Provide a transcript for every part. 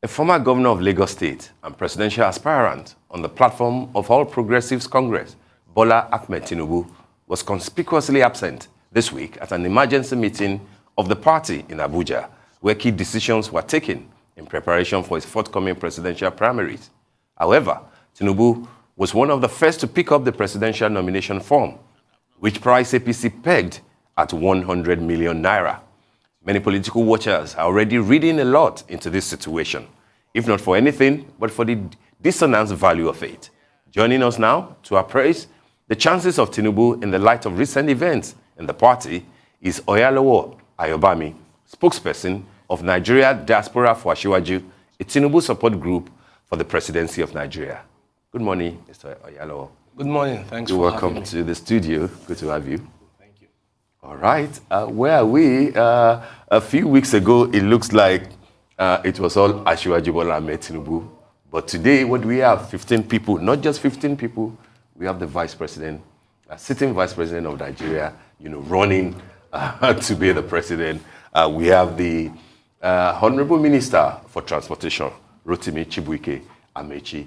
A former governor of Lagos State and presidential aspirant on the platform of All Progressives Congress, Bola Ahmed Tinubu, was conspicuously absent this week at an emergency meeting of the party in Abuja, where key decisions were taken in preparation for his forthcoming presidential primaries. However, Tinubu was one of the first to pick up the presidential nomination form, which price APC pegged at 100 million naira. Many political watchers are already reading a lot into this situation, if not for anything, but for the dissonance value of it. Joining us now to appraise the chances of Tinubu in the light of recent events in the party is Oyalowo Ayobami, spokesperson of Nigeria Diaspora for Asiwaju, a Tinubu support group for the presidency of Nigeria. Good morning, Mr. Oyalowo. Good morning. Thanks for having me. Welcome to the studio. Good to have you. Thank you. All right. Where are we? A few weeks ago, it looks like it was all Asiwaju Bola Ahmed Tinubu. But today, what do we have? 15 people. Not just 15 people. We have the vice president, sitting vice president of Nigeria, running to be the president. We have the Honorable Minister for Transportation, Rotimi Chibuike Amechi.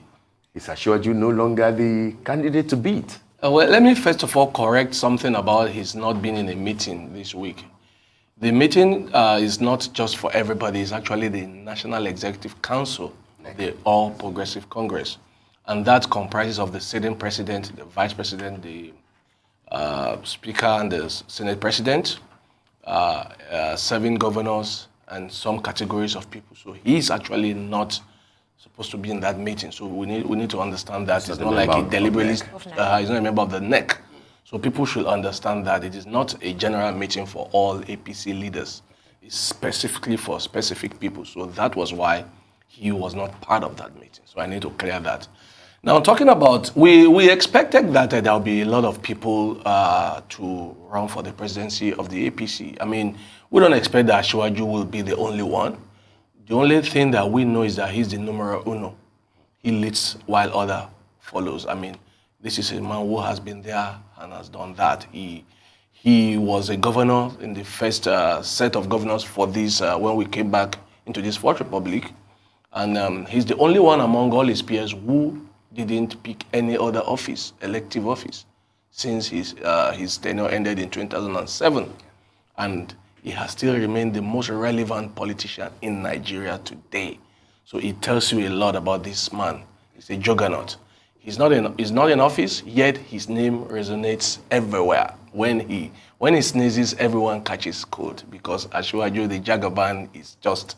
Is Asiwaju no longer the candidate to beat? Well, let me first of all correct something about his not being in a meeting this week. The meeting is not just for everybody. It's actually the National Executive Council of the All Progressive Congress. And that comprises of the sitting president, the vice president, the speaker, and the Senate president, 7 governors, and some categories of people. So he's actually not supposed to be in that meeting. So we need to understand that it's not like he deliberately, he's not a member of the NEC. So people should understand that it is not a general meeting for all APC leaders. It's specifically for specific people. So that was why he was not part of that meeting. So I need to clear that. Now, talking about, we expected that there will be a lot of people to run for the presidency of the APC. I mean, we don't expect that Asiwaju will be the only one. The only thing that we know is that he's the numero uno. He leads while other follows. I mean, this is a man who has been there and has done that. He was a governor in the first set of governors for this when we came back into this Fourth Republic. And he's the only one among all his peers who didn't pick any other office, elective office, since his tenure ended in 2007. And he has still remained the most relevant politician in Nigeria today. So it tells you a lot about this man. He's a juggernaut. He's not in office, yet his name resonates everywhere. When he sneezes, everyone catches cold, because Asiwaju, the Jagaban, is just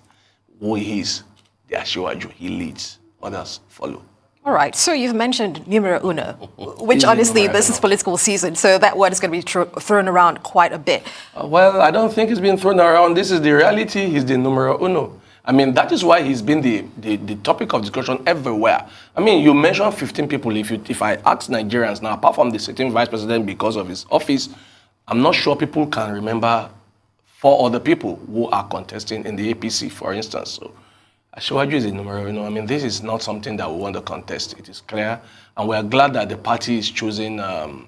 who he is. The Asiwaju, he leads, others follow. All right, so you've mentioned numero uno, which obviously this is political season, so that word is going to be thrown around quite a bit. Well, I don't think it's been thrown around. This is the reality. He's the numero uno. I mean, that is why he's been the topic of discussion everywhere. I mean, you mentioned 15 people. If I ask Nigerians now, apart from the sitting vice president because of his office, I'm not sure people can remember 4 other people who are contesting in the APC, for instance. So Asiwaju is a numero uno. I mean, this is not something that we want to contest. It is clear, and we are glad that the party is choosing the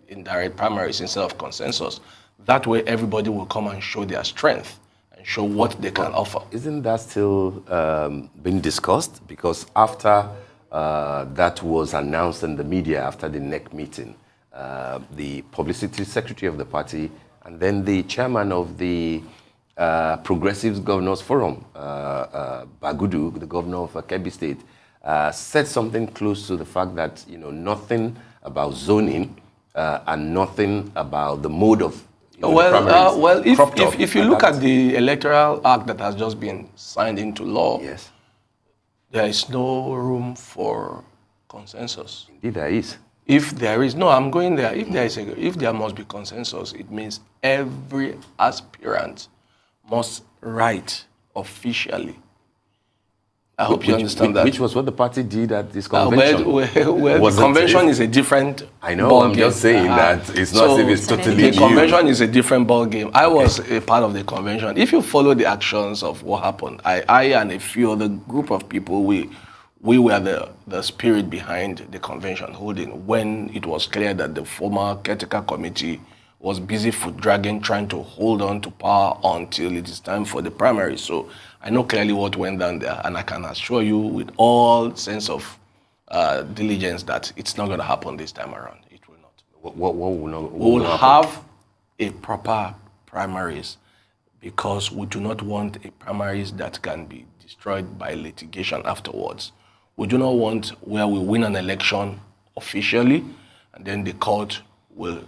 indirect primaries instead of consensus. That way, everybody will come and show their strength and show what they can offer. Isn't that still being discussed? Because after that was announced in the media after the NEC meeting, the publicity secretary of the party and then the chairman of the Progressives Governors Forum, Bagudu, the governor of Kebbi State, said something close to the fact that nothing about zoning and nothing about the mode of if you look at the electoral act that has just been signed into law, yes, there is no room for consensus. Indeed, there is. If there is, no, I'm going there. If there must be consensus, it means every aspirant must write officially. I hope you understand that. Which was what the party did at this convention. The convention is a different I'm just saying that it's not as if it's totally new. The convention is a different ball game. I was a part of the convention. If you follow the actions of what happened, I and a few other group of people, we were the spirit behind the convention holding when it was clear that the former caretaker committee was busy foot dragging, trying to hold on to power until it is time for the primary. So I know clearly what went down there, and I can assure you with all sense of diligence that it's not going to happen this time around. It will not. What will not? We will have a proper primaries because we do not want a primaries that can be destroyed by litigation afterwards. We do not want where we win an election officially and then the court will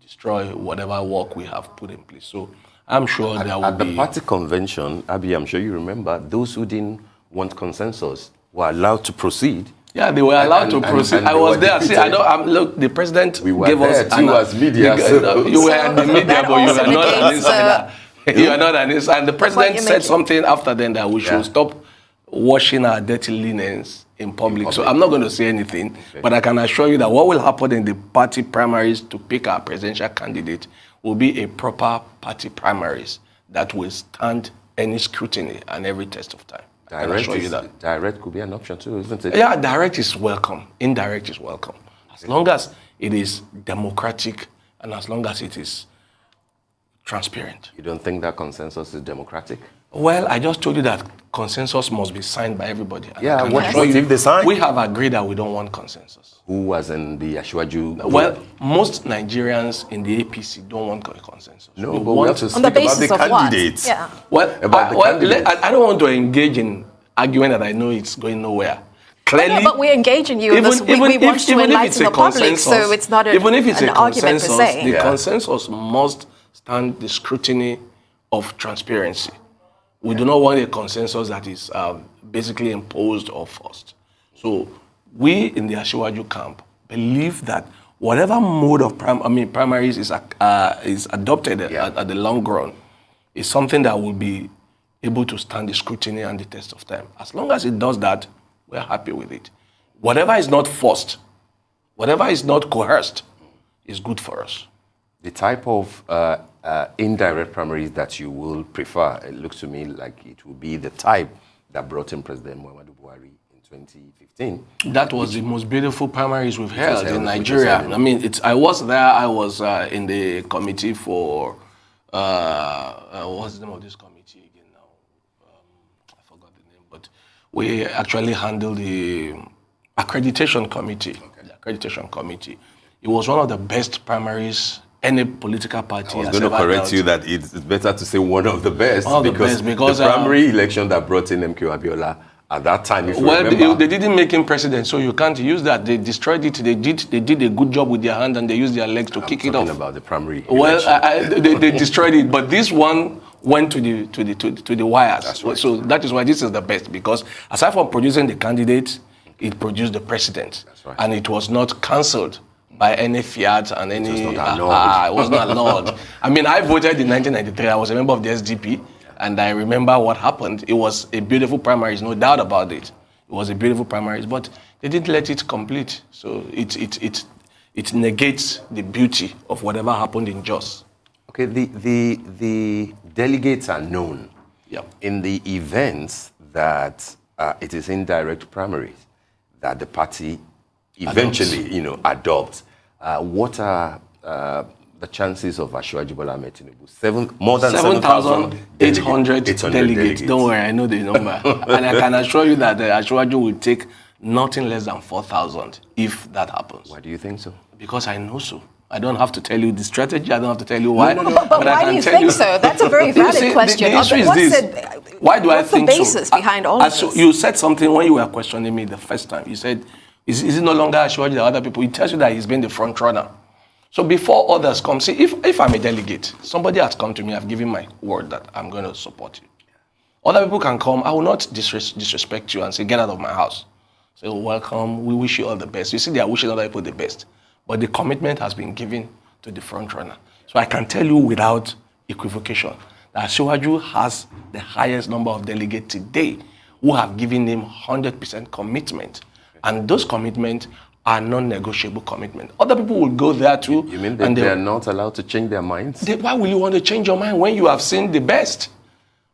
destroy whatever work we have put in place. So I'm sure there will be... At the party convention, Abi, I'm sure you remember, those who didn't want consensus were allowed to proceed. Yeah, they were allowed to proceed. I was there. See, look, the president gave us... too as media. You were in the media, but you were not an insider. You are not an insider. And the president said something after then that we should stop washing our dirty linens in public. So I'm not going to say anything, but I can assure you that what will happen in the party primaries to pick our presidential candidate will be a proper party primaries that will stand any scrutiny and every test of time. Direct could be an option too, isn't it? Yeah, direct is welcome. Indirect is welcome. As long as it is democratic and as long as it is transparent. You don't think that consensus is democratic? Well, I just told you that consensus must be signed by everybody. Yeah, what if they sign? We have agreed that we don't want consensus. Who was in the Asiwaju? Well, most Nigerians in the APC don't want a consensus. No, but we have to speak about the candidates. Yeah. Well, I don't want to engage in arguing that I know it's going nowhere. Clearly, but we're engaging you in this. We want to enlighten the public, so it's not an argument per se. The consensus must stand the scrutiny of transparency. We do not want a consensus that is basically imposed or forced. So we in the Asiwaju camp believe that whatever mode of primaries is adopted at the long run is something that will be able to stand the scrutiny and the test of time. As long as it does that, we're happy with it. Whatever is not forced, whatever is not coerced, is good for us. The type of indirect primaries that you will prefer, it looks to me like it will be the type that brought in President Muhammadu Buhari in 2015. That was the most beautiful primaries we've held in Nigeria. I mean, I was there. I was in the committee for, what's the name of this committee again now? I forgot the name, but we actually handled the accreditation committee. Okay. The accreditation committee. It was one of the best primaries any political party has ever held. I was going to correct you that it's better to say one of the best, because the primary election that brought in MK Abiola at that time, if you remember. They didn't make him president, so you can't use that. They destroyed it. They did a good job with their hand and they used their legs to kick it off. I'm talking about the primary election. They destroyed it, but this one went to the wires. That's right. So that is why this is the best, because aside from producing the candidate, it produced the president. That's right. And it was not cancelled by any fiat and any... It was not annulled. I mean, I voted in 1993. I was a member of the SDP, and I remember what happened. It was a beautiful primaries, no doubt about it. It was a beautiful primaries, but they didn't let it complete. So it negates the beauty of whatever happened in Jos. Okay, the delegates are known in the events that it is indirect primaries that the party eventually, adopts. What are the chances of Asiwaju Bola Ahmed Tinubu? More than 7,800 delegates. Don't worry, I know the number. And I can assure you that Asiwaju will take nothing less than 4,000 if that happens. Why do you think so? Because I know so. I don't have to tell you the strategy. I don't have to tell you why. No. But why do you think so? That's a very valid question. The issue is this. Why do I think so? What's the basis behind all of this? You said something when you were questioning me the first time. You said, is it no longer Asiwaju that other people? It tells you that he's been the front runner. So before others come, see, if I'm a delegate, somebody has come to me, I've given my word that I'm going to support you. Other people can come, I will not disrespect you and say, get out of my house. Say, welcome, we wish you all the best. You see, they are wishing other people the best. But the commitment has been given to the front runner. So I can tell you without equivocation that Asiwaju has the highest number of delegates today who have given him 100% commitment. And those commitments are non-negotiable commitment. Other people will go there too. You mean that they are not allowed to change their minds? Why will you want to change your mind when you have seen the best?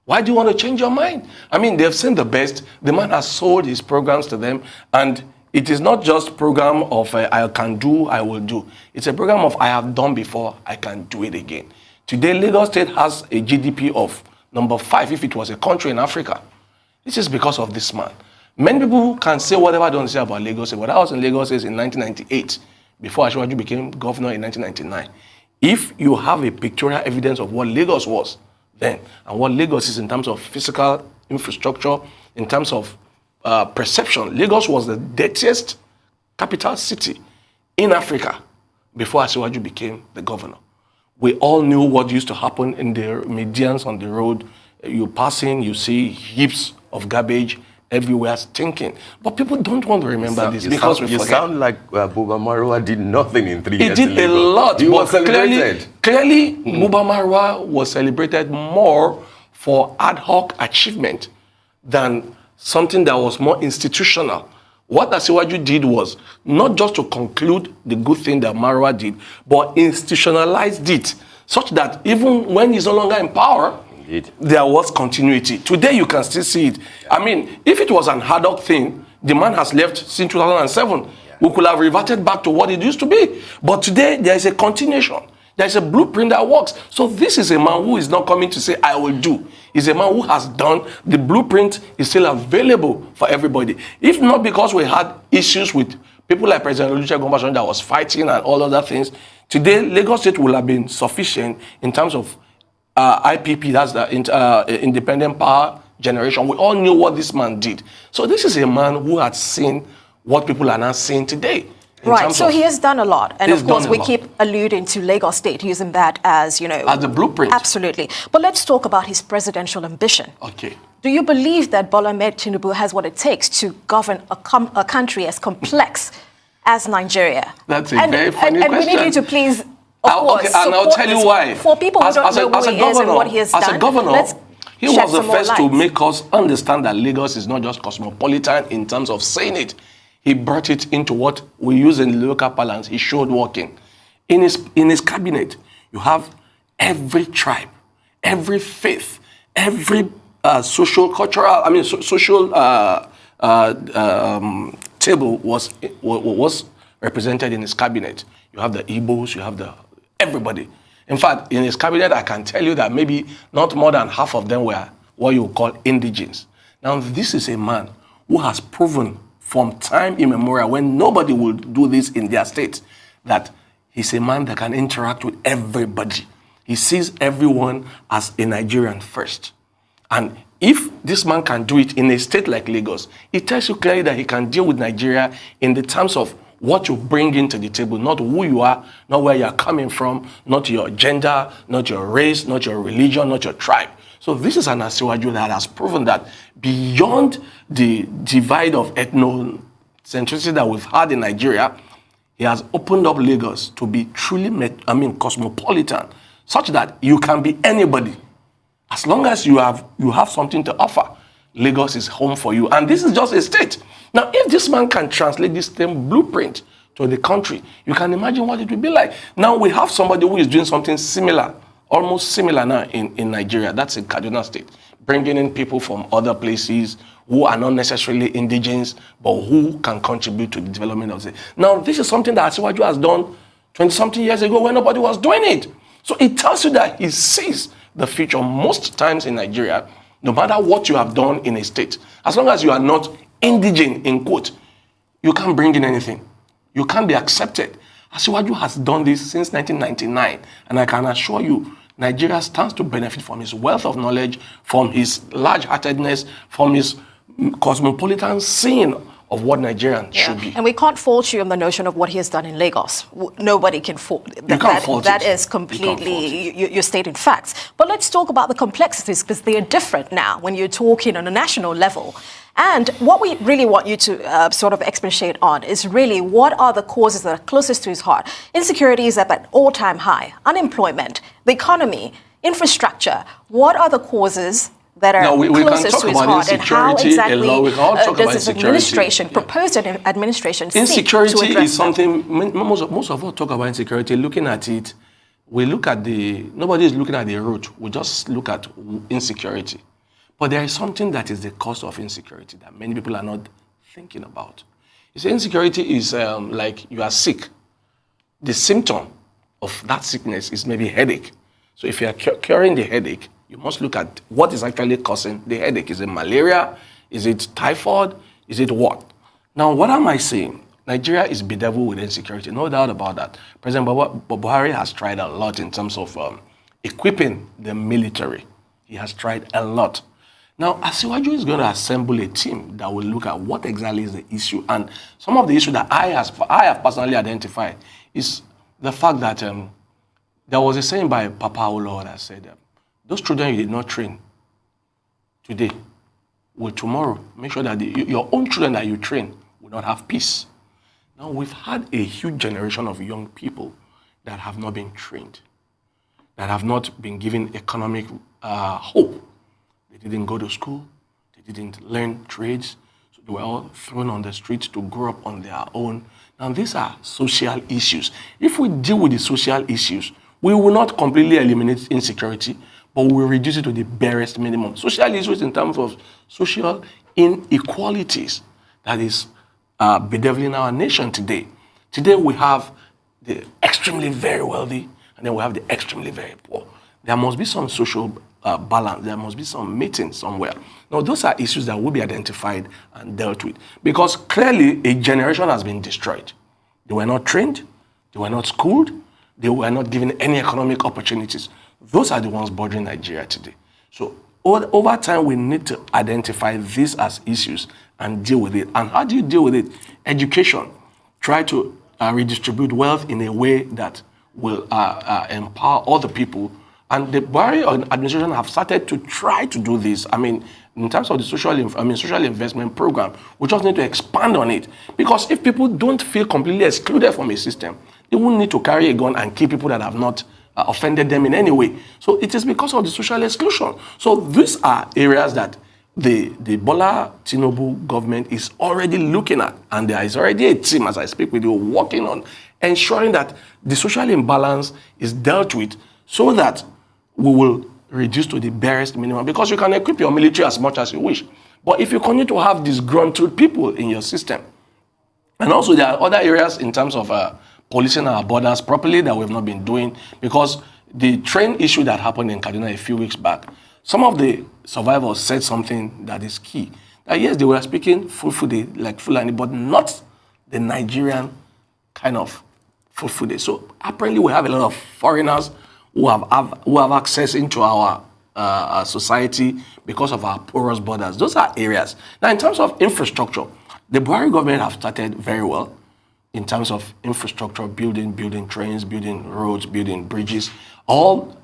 Why do you want to change your mind? I mean, they've seen the best. The man has sold his programs to them, and it is not just program of I can do, I will do. It's a program of I have done before, I can do it again. Today, Lagos State has a GDP of number 5 if it was a country in Africa. This is because of this man. Many people can say whatever they don't say about Lagos State. But I was in Lagos State in 1998, before Asiwaju became governor in 1999. If you have a pictorial evidence of what Lagos was then, and what Lagos is in terms of physical infrastructure, in terms of perception, Lagos was the dirtiest capital city in Africa before Asiwaju became the governor. We all knew what used to happen in the medians on the road. You pass in, you see heaps of garbage everywhere, stinking. But people don't want to remember this because we forget. You sound like Buba Marwa did nothing in 3 years. He did a lot. He was celebrated. Clearly, Buba Marwa was celebrated more for ad hoc achievement than something that was more institutional. What Asiwaju did was not just to conclude the good thing that Marwa did, but institutionalized it such that even when he's no longer in power, there was continuity. Today, you can still see it. I mean, if it was an ad hoc thing, the man has left since 2007. We could have reverted back to what it used to be. But today, there is a continuation. There is a blueprint that works. So this is a man who is not coming to say, I will do. He's a man who has done. The blueprint is still available for everybody. If not because we had issues with people like President Olusegun Obasanjo that was fighting and all other things, today, Lagos State will have been sufficient in terms of IPP, that's the independent power generation. We all knew what this man did. So this is a man who had seen what people are now seeing today. Right, so he has done a lot. And of course, we keep alluding to Lagos State, using that as, you know... as the blueprint. Absolutely. But let's talk about his presidential ambition. Okay. Do you believe that Bola Ahmed Tinubu has what it takes to govern a country as complex as Nigeria? That's a very funny question. And we need you to please, okay, and I'll tell you why. For people who don't know who he is and what he has done, as a governor, he was the first to make us understand that Lagos is not just cosmopolitan in terms of saying it. He brought it into what we use in local parlance. He showed working. In his cabinet, you have every tribe, every faith, every social, cultural, social table was represented in his cabinet. You have the Igbos, you have everybody. In fact, in his cabinet, I can tell you that maybe not more than half of them were what you call indigenes. Now, this is a man who has proven from time immemorial, when nobody will do this in their state, that he's a man that can interact with everybody. He sees everyone as a Nigerian first. And if this man can do it in a state like Lagos, it tells you clearly that he can deal with Nigeria in the terms of what you bring into the table, not who you are, not where you're coming from, not your gender, not your race, not your religion, not your tribe. So this is an Asiwaju that has proven that beyond the divide of ethnocentricity that we've had in Nigeria, he has opened up Lagos to be truly, cosmopolitan, such that you can be anybody. As long as you have something to offer, Lagos is home for you. And this is just a state. Now, if this man can translate this same blueprint to the country, you can imagine what it will be like. Now we have somebody who is doing something similar, almost similar now in Nigeria. That's in Kaduna State, bringing in people from other places who are not necessarily indigenous, but who can contribute to the development of the state. Now, this is something that Asiwaju has done 20-something years ago when nobody was doing it. So it tells you that he sees the future. Most times in Nigeria, no matter what you have done in a state, as long as you are not indigene, in quote, you can't bring in anything. You can't be accepted. Asiwaju has done this since 1999, and I can assure you, Nigeria stands to benefit from his wealth of knowledge, from his large-heartedness, from his cosmopolitan seeing of what Nigerians should be. And we can't fault you on the notion of what he has done in Lagos. Nobody can fault that. That is completely, you're stating facts. But let's talk about the complexities, because they are different now when you're talking on a national level. And what we really want you to sort of expatiate on is really what are the causes that are closest to his heart. Insecurity is at an all-time high. Unemployment, the economy, infrastructure. What are the causes that are closest to his heart, and how exactly does his administration, proposed administration, insecurity seek to is something most of us talk about insecurity. Looking at it, we look at nobody is looking at the root. We just look at insecurity. But there is something that is the cause of insecurity that many people are not thinking about. You see, insecurity is like you are sick. The symptom of that sickness is maybe headache. So if you are curing the headache, you must look at what is actually causing the headache. Is it malaria? Is it typhoid? Is it what? Now, what am I saying? Nigeria is bedeviled with insecurity, no doubt about that. President Buhari has tried a lot in terms of equipping the military. He has tried a lot. Now, Asiwaju is going to assemble a team that will look at what exactly is the issue. And some of the issues that I have personally identified is the fact that there was a saying by Papa Oyalowo that said, those children you did not train today will tomorrow make sure that your own children that you train will not have peace. Now, we've had a huge generation of young people that have not been trained, that have not been given economic hope. They didn't go to school. They didn't learn trades. So they were all thrown on the streets to grow up on their own. Now, these are social issues. If we deal with the social issues, we will not completely eliminate insecurity, but we will reduce it to the barest minimum. Social issues in terms of social inequalities that is bedeviling our nation today. Today, we have the extremely very wealthy, and then we have the extremely very poor. There must be some social balance. There must be some meeting somewhere. Now, those are issues that will be identified and dealt with. Because clearly, a generation has been destroyed. They were not trained. They were not schooled. They were not given any economic opportunities. Those are the ones bordering Nigeria today. So, over time, we need to identify these as issues and deal with it. And how do you deal with it? Education. Try to redistribute wealth in a way that will empower all the people. And the Buhari administration have started to try to do this. I mean, in terms of the social investment program, we just need to expand on it. Because if people don't feel completely excluded from a system, they won't need to carry a gun and kill people that have not offended them in any way. So it is because of the social exclusion. So these are areas that the Bola Tinubu government is already looking at. And there is already a team, as I speak with you, working on ensuring that the social imbalance is dealt with so that we will reduce to the barest minimum, because you can equip your military as much as you wish. But if you continue to have disgruntled people in your system, and also there are other areas in terms of policing our borders properly that we've not been doing, because the train issue that happened in Kaduna a few weeks back, some of the survivors said something that is key. That yes, they were speaking Fulfude, like Fulani, but not the Nigerian kind of Fulfude. So apparently we have a lot of foreigners who have access into our society because of our porous borders. Those are areas. Now, in terms of infrastructure, the Buhari government have started very well in terms of infrastructure, building trains, building roads, building bridges. All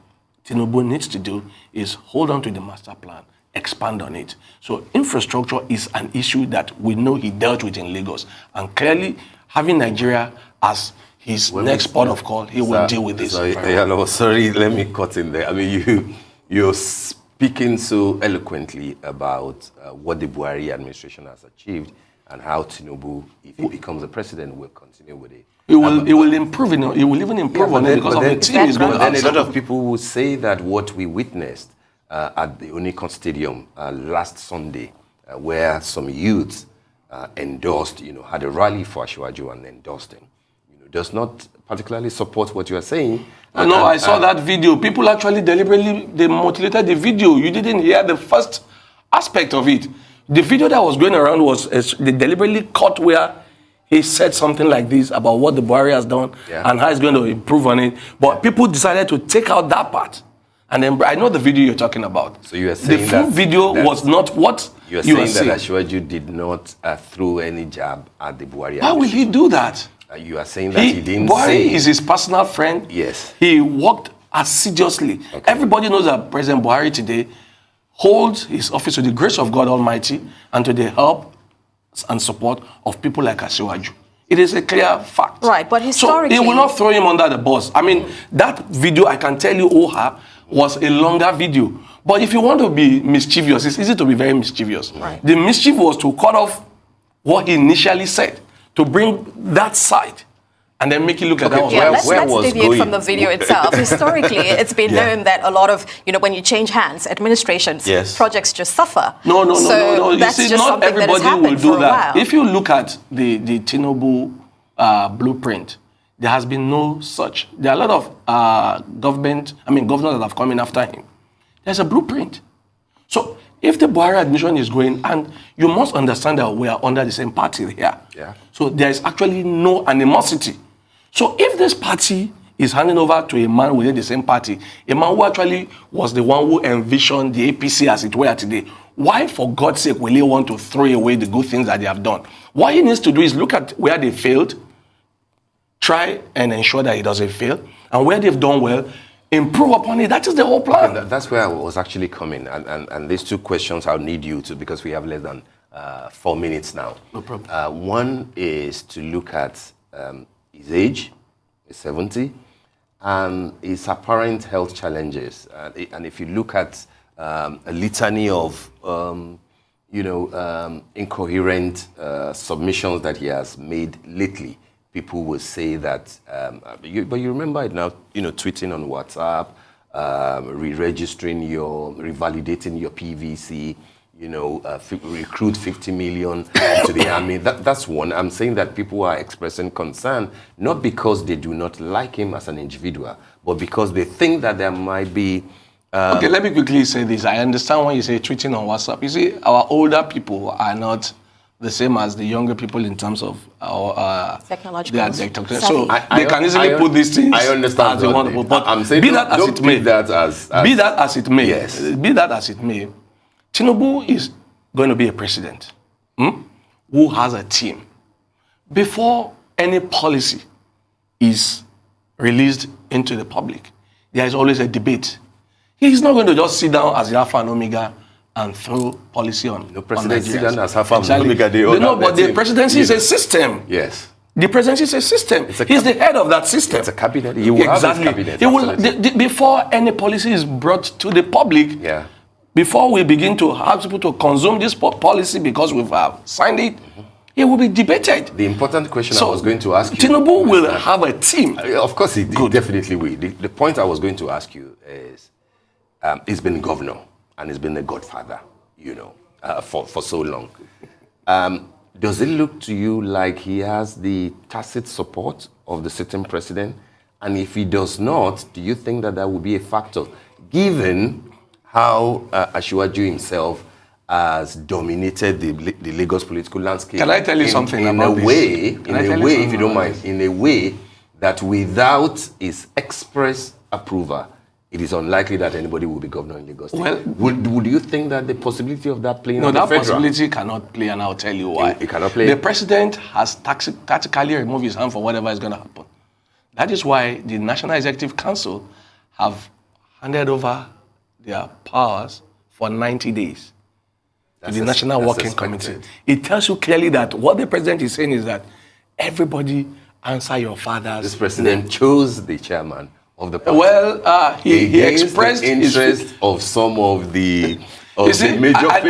Tinubu needs to do is hold on to the master plan, expand on it. So infrastructure is an issue that we know he dealt with in Lagos. And clearly, having Nigeria as his next port of call, he will deal with this. Sorry, let me cut in there. I mean, you're speaking so eloquently about what the Buhari administration has achieved and how Tinubu, if he becomes the president, will continue with it. It will improve. It will even improve on it because of the team is going to have. Then a lot of people will say that what we witnessed at the Onikon Stadium last Sunday, where some youths endorsed, had a rally for Asiwaju and endorsed him, does not particularly support what you are saying. I saw that video. People actually deliberately, they mutilated the video. You didn't hear the first aspect of it. The video that was going around was they deliberately cut where he said something like this about what the Buhari has done and how he's going to improve on it. But people decided to take out that part. And then I know the video you're talking about. So you are saying the full video was not what you are saying that Asiwaju did not throw any jab at the Buhari. Why will he do that? You are saying that he didn't Buhari is his personal friend. Yes. He worked assiduously. Okay. Everybody knows that President Buhari today holds his office to the grace of God Almighty and to the help and support of people like Asiwaju. It is a clear fact. Right, but historically... So he will not throw him under the bus. I mean, that video, I can tell you, was a longer video. But if you want to be mischievous, it's easy to be very mischievous. Right. The mischief was to cut off what he initially said, to bring that side And then make it look like that was let's deviate from the video itself. Historically, it's been known that a lot of, when you change hands, administrations, projects just suffer. No. That's you see, just not everybody will do that. While. If you look at the Tinubu blueprint, there has been no such. There are a lot of governors that have come in after him. There's a blueprint. So if the Buhari admission is going, and you must understand that we are under the same party here. Yeah. So there is actually no animosity. So if this party is handing over to a man within the same party, a man who actually was the one who envisioned the APC as it were today, why, for God's sake, will he want to throw away the good things that they have done? What he needs to do is look at where they failed, try and ensure that it doesn't fail, and where they've done well, improve upon it. That is the whole plan. And that's where I was actually coming. And these two questions I'll need you to, because we have less than 4 minutes now. No problem. One is to look at his age, he's 70, and his apparent health challenges. And if you look at a litany of, incoherent submissions that he has made lately, people will say that, but you remember it now, tweeting on WhatsApp, revalidating your PVC, recruit 50 million to the army. That's one. I'm saying that people are expressing concern, not because they do not like him as an individual, but because they think that there might be... okay, let me quickly say this. I understand when you say tweeting on WhatsApp. You see, our older people are not the same as the younger people in terms of our technological. So they can easily put these things. I understand. As they want to put, but I'm saying be that as it may. Be that as it may. Yes. Be that as it may. Tinubu is going to be a president who has a team. Before any policy is released into the public, there is always a debate. He's not going to just sit down as the Alpha and Omega and throw policy on. No president sit down as Alpha and Omega. But the presidency is a system. Yes. The presidency is a system. He's the head of that system. It's a cabinet. He will have his cabinet. He will, before any policy is brought to the public, before we begin to have people to consume this policy because we've signed it, it will be debated. The important question I was going to ask you... Tinubu will have a team. Of course, he definitely will. The point I was going to ask you is, he's been governor and he's been a godfather, for so long. Does it look to you like he has the tacit support of the sitting president? And if he does not, do you think that would be a factor, given how Asiwaju himself has dominated the Lagos political landscape? Can I tell you something about this? In a way, if you don't mind, in a way that without his express approval, it is unlikely that anybody will be governor in Lagos. Well, would you think that the possibility of that playing? No, that possibility cannot play, and I'll tell you why. It cannot play. The president has tactically removed his hand for whatever is going to happen. That is why the National Executive Council have handed over their powers for 90 days to the National Working Committee. It tells you clearly that what the president is saying is that everybody answer your father's. This president chose the chairman of the party. Well, he expressed the interest of some of the major players.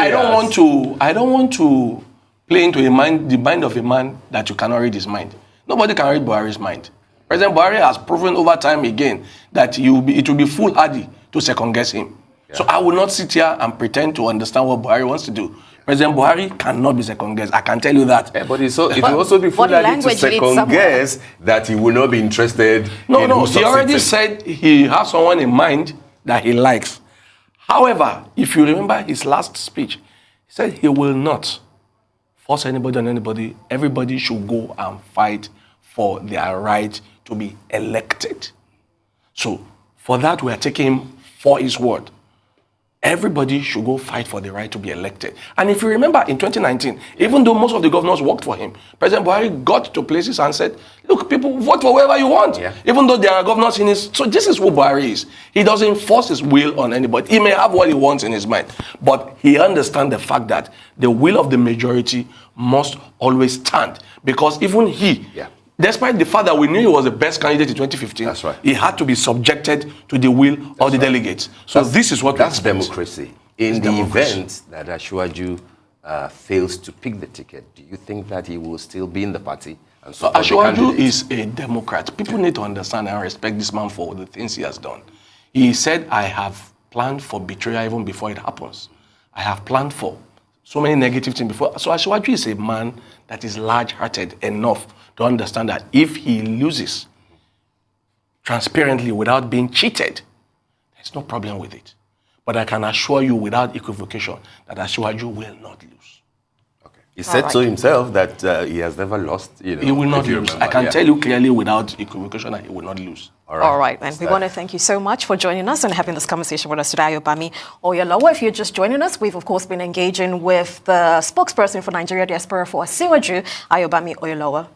I don't want to play into the mind of a man that you cannot read his mind. Nobody can read Buhari's mind. President Buhari has proven over time again that it will be foolhardy to second guess him. Yeah. So I will not sit here and pretend to understand what Buhari wants to do. President Buhari cannot be second guessed. I can tell you that. Yeah, but it will also be foolhardy to second guess that he will not be interested. No. He already said he has someone in mind that he likes. However, if you remember his last speech, he said he will not force anybody on anybody. Everybody should go and fight for their right to be elected. So for that, we are taking him for his word. Everybody should go fight for the right to be elected. And if you remember, in 2019, even though most of the governors worked for him, President Buhari got to places and said, look, people, vote for whoever you want. Yeah. Even though there are governors in his... So this is who Buhari is. He doesn't force his will on anybody. He may have what he wants in his mind, but he understands the fact that the will of the majority must always stand. Because even he... Yeah. Despite the fact that we knew he was the best candidate in 2015, that's right, he had to be subjected to the will of the delegates. So this is what that's democracy. In the event that Asiwaju fails to pick the ticket, do you think that he will still be in the party and So support the Ashwaju candidate. is a Democrat. People need to understand and respect this man for the things he has done. He said, I have planned for betrayal even before it happens. I have planned for so many negative things before. So Ashwaju is a man that is large-hearted enough to understand that if he loses transparently without being cheated, there's no problem with it. But I can assure you without equivocation that Ashwaju will not lose. He said so himself that he has never lost. You know, he will not lose. Remember. I can tell you clearly without equivocation that he will not lose. All right, then. We want to thank you so much for joining us and having this conversation with us today, Ayobami Oyalowo. If you're just joining us, we've, of course, been engaging with the spokesperson for Nigeria Diaspora for Asiwaju, Ayobami Oyalowo.